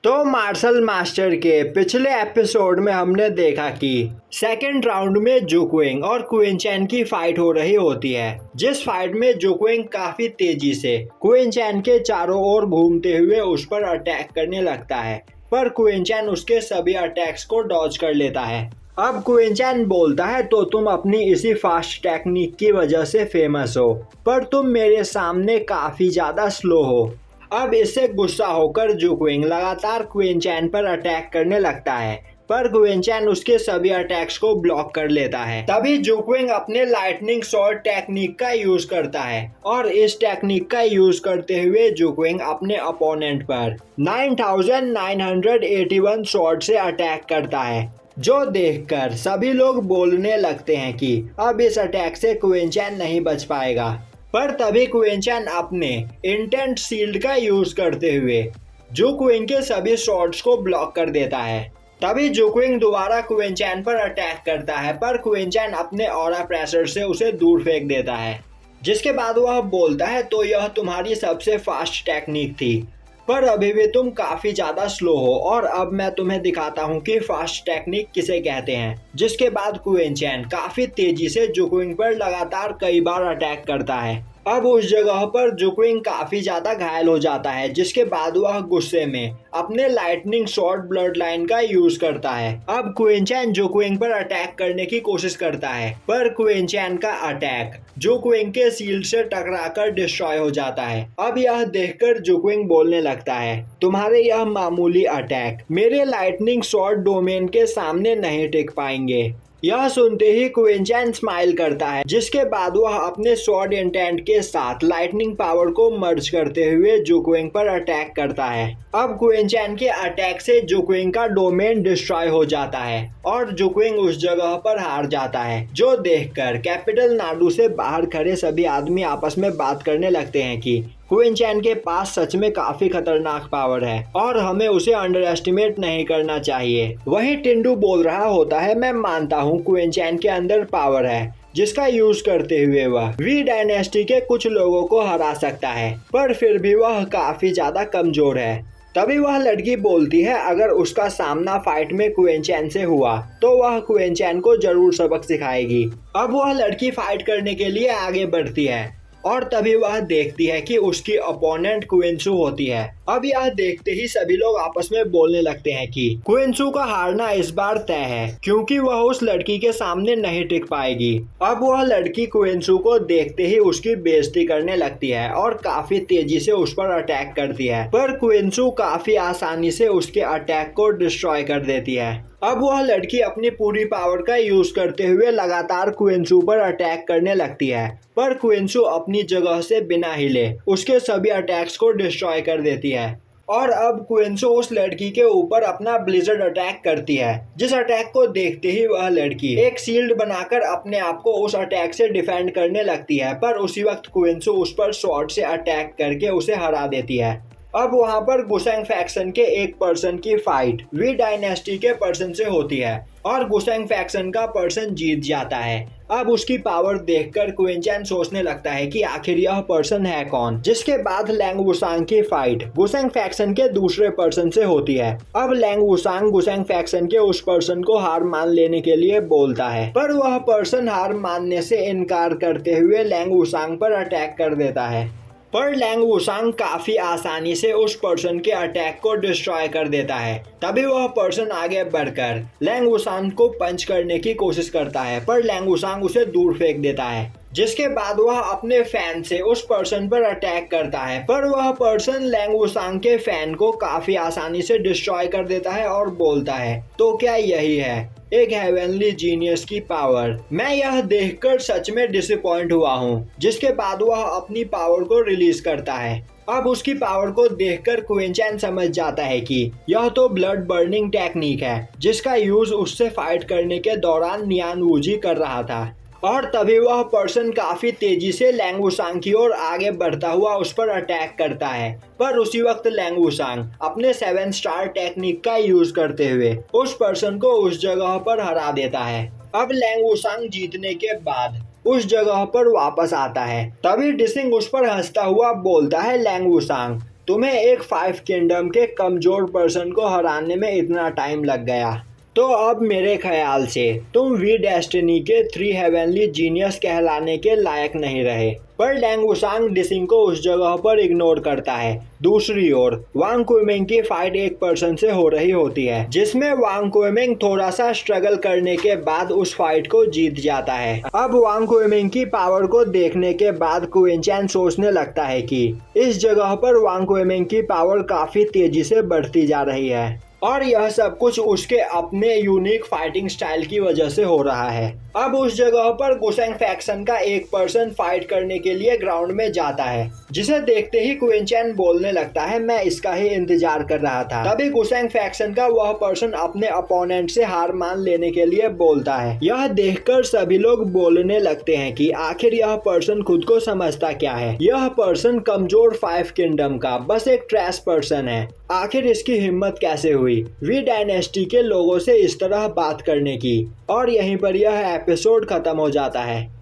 तो martial master के पिछले एपिसोड में हमने देखा कि सेकेंड राउंड में जुक्विंग और क्विन चैन की फाइट हो रही होती है, जिस फाइट में जुक्विंग काफी तेजी से क्विन चैन के चारों ओर घूमते हुए उस पर अटैक करने लगता है, पर क्विन चैन उसके सभी अटैक्स को डॉज कर लेता है। अब क्विन चैन बोलता है, तो तुम अपनी इसी फास्ट टेक्निक की वजह से फेमस हो, पर तुम मेरे सामने काफी ज्यादा स्लो हो। अब इससे गुस्सा होकर जुक्विंग लगातार क्विन चैन पर अटैक करने लगता है, पर क्विन चैन उसके सभी अटैक्स को ब्लॉक कर लेता है। तभी जुक्विंग अपने लाइटनिंग शॉट टेक्निक का यूज करता है और इस टेक्निक का यूज करते हुए जुक्विंग अपने अपोनेंट पर 9981 शॉट से अटैक करता है, जो देखकर सभी लोग बोलने लगते हैं कि अब इस अटैक से क्विन चैन नहीं बच पाएगा। पर तभी क्विन चैन अपने इंटेंट शील्ड का यूज करते हुए जुक्विंग के सभी शॉट्स को ब्लॉक कर देता है। तभी जुक्विंग दोबारा क्विन चैन पर अटैक करता है, पर क्विन चैन अपने ऑरा प्रेशर से उसे दूर फेंक देता है, जिसके बाद वह बोलता है, तो यह तुम्हारी सबसे फास्ट टेक्निक थी, पर अभी भी तुम काफी ज्यादा स्लो हो और अब मैं तुम्हें दिखाता हूँ कि फास्ट टेक्निक किसे कहते हैं। जिसके बाद क्विन चैन काफी तेजी से जुक्विंग पर लगातार कई बार अटैक करता है। अब उस जगह पर जुक्विंग काफी ज्यादा घायल हो जाता है, जिसके बाद वह गुस्से में अपने लाइटनिंग शॉट ब्लड लाइन का यूज करता है। अब क्विन चैन जुक्विंग पर अटैक करने की कोशिश करता है, पर क्विन चैन का अटैक जुक्विंग के शील्ड से टकराकर डिस्ट्रॉय हो जाता है। अब यह देखकर जुक्विंग बोलने लगता है, तुम्हारे यह मामूली अटैक मेरे लाइटनिंग शॉट डोमेन के सामने नहीं टिक पाएंगे। यह सुनते ही क्विन चैन स्माइल करता है, जिसके बाद वह अपने स्वॉर्ड इंटेंट के साथ लाइटनिंग पावर को मर्ज करते हुए जुक्विंग पर अटैक करता है। अब क्विन चैन के अटैक से जुक्विंग का डोमेन डिस्ट्रॉय हो जाता है और जुक्विंग उस जगह पर हार जाता है, जो देखकर कैपिटल नाडू से बाहर खड़े सभी आदमी आपस में बात करने लगते हैं कि क्विन चैन के पास सच में काफी खतरनाक पावर है और हमें उसे अंडर एस्टिमेट नहीं करना चाहिए। वहीं टिंडू बोल रहा होता है, मैं मानता हूँ क्विन चैन के अंदर पावर है, जिसका यूज करते हुए वह वी डायनेस्टी के कुछ लोगों को हरा सकता है, पर फिर भी वह काफी ज्यादा कमजोर है। तभी वह लड़की बोलती है, अगर उसका सामना फाइट में क्विन चैन से हुआ तो वह क्विन चैन को जरूर सबक सिखाएगी। अब वह लड़की फाइट करने के लिए आगे बढ़ती है और तभी वह देखती है कि उसकी अपोनेंट क्विन सू होती है। अब यह देखते ही सभी लोग आपस में बोलने लगते हैं कि क्विन सू का हारना इस बार तय है, क्योंकि वह उस लड़की के सामने नहीं टिक पाएगी। अब वह लड़की क्विन सू को देखते ही उसकी बेइज्जती करने लगती है और काफी तेजी से उस पर अटैक करती है, पर क्विन सू काफी आसानी से उसके अटैक को डिस्ट्रॉय कर देती है। अब वह लड़की अपनी पूरी पावर का यूज करते हुए लगातार क्विन सू पर अटैक करने लगती है, पर क्विन सू अपनी जगह से बिना हिले उसके सभी अटैक्स को डिस्ट्रॉय कर देती है। और अब क्विन सू उस लड़की के ऊपर अपना ब्लिजर्ड अटैक करती है, जिस अटैक को देखते ही वह लड़की एक शील्ड बनाकर अपने आप को उस अटैक से डिफेंड करने लगती है, पर उसी वक्त क्विन सू उस पर स्वॉर्ड से अटैक करके उसे हरा देती है। अब वहां पर गुसेंग फैक्शन के एक पर्सन की फाइट वी डायनेस्टी के पर्सन से होती है और गुसेंग फैक्शन का पर्सन जीत जाता है। अब उसकी पावर देखकर क्विन चैन सोचने लगता है कि आखिर यह पर्सन है कौन। जिसके बाद लैंग वुसांग की फाइट गुसेंग फैक्शन के दूसरे पर्सन से होती है। अब लैंग वुसांग गुसेंग फैक्शन के उस पर्सन को हार मान लेने के लिए बोलता है, पर वह पर्सन हार मानने से इनकार करते हुए लैंग वुसांग पर अटैक कर देता है, पर लैंग वुसांग काफी आसानी से उस पर्सन के अटैक को डिस्ट्रॉय कर देता है। तभी वह पर्सन आगे बढ़कर लैंग वुसांग को पंच करने की कोशिश करता है, पर लैंग वुसांग उसे दूर फेंक देता है। जिसके बाद वह अपने फैन से उस पर्सन पर अटैक करता है, पर वह पर्सन लैंग वुसांग के फैन को काफी आसानी से डिस्ट्रॉय कर देता है और बोलता है, तो क्या यही है एक हेवनली जीनियस की पावर। मैं यह देखकर सच में डिसअपॉइंट हुआ हूँ। जिसके बाद वह अपनी पावर को रिलीज करता है। अब उसकी पावर को देखकर क्विन चैन समझ जाता है कि यह तो ब्लड बर्निंग टेक्निक है, जिसका यूज उससे फाइट करने के दौरान नियान वूजी कर रहा था। और तभी वह पर्सन काफी तेजी से लैंग वुसांग की ओर आगे बढ़ता हुआ उस पर अटैक करता है, पर उसी वक्त लैंग वुसांग अपने 7 स्टार टेक्निक का यूज करते हुए उस पर्सन को उस जगह पर हरा देता है। अब लैंग वुसांग जीतने के बाद उस जगह पर वापस आता है। तभी डिसिंग उस पर हंसता हुआ बोलता है, लैंग वुसांग तुम्हें एक 5 किंगडम के कमजोर पर्सन को हराने में इतना टाइम लग गया, तो अब मेरे ख्याल से तुम वी डेस्टिनी के 3 हेवनली जीनियस कहलाने के लायक नहीं रहे। पर डेंग वुसांग डिसिंग को उस जगह पर इग्नोर करता है। दूसरी ओर वांग कुइमिंग की फाइट एक पर्सन से हो रही होती है, जिसमें वांग कुइमिंग थोड़ा सा स्ट्रगल करने के बाद उस फाइट को जीत जाता है। अब वांग कुइमिंग की पावर को देखने के बाद क्विंचैन सोचने लगता है कि इस जगह पर वांग कुइमिंग की पावर काफी तेजी से बढ़ती जा रही है और यह सब कुछ उसके अपने यूनिक फाइटिंग स्टाइल की वजह से हो रहा है। अब उस जगह पर गुसेंग फैक्शन का एक पर्सन फाइट करने के लिए ग्राउंड में जाता है, जिसे देखते ही क्विंचैन बोलने लगता है, मैं इसका ही इंतजार कर रहा था। तभी गुसेंग फैक्शन का वह पर्सन अपने अपोनेंट से हार मान लेने के लिए बोलता है। यह देखकर सभी लोग बोलने लगते हैं कि आखिर यह पर्सन खुद को समझता क्या है। यह पर्सन कमजोर 5 किंगडम का बस एक ट्रैश पर्सन है। आखिर इसकी हिम्मत कैसे हुई वी डायनेस्टी के लोगों से इस तरह बात करने की। और यहीं पर यह एपिसोड खत्म हो जाता है।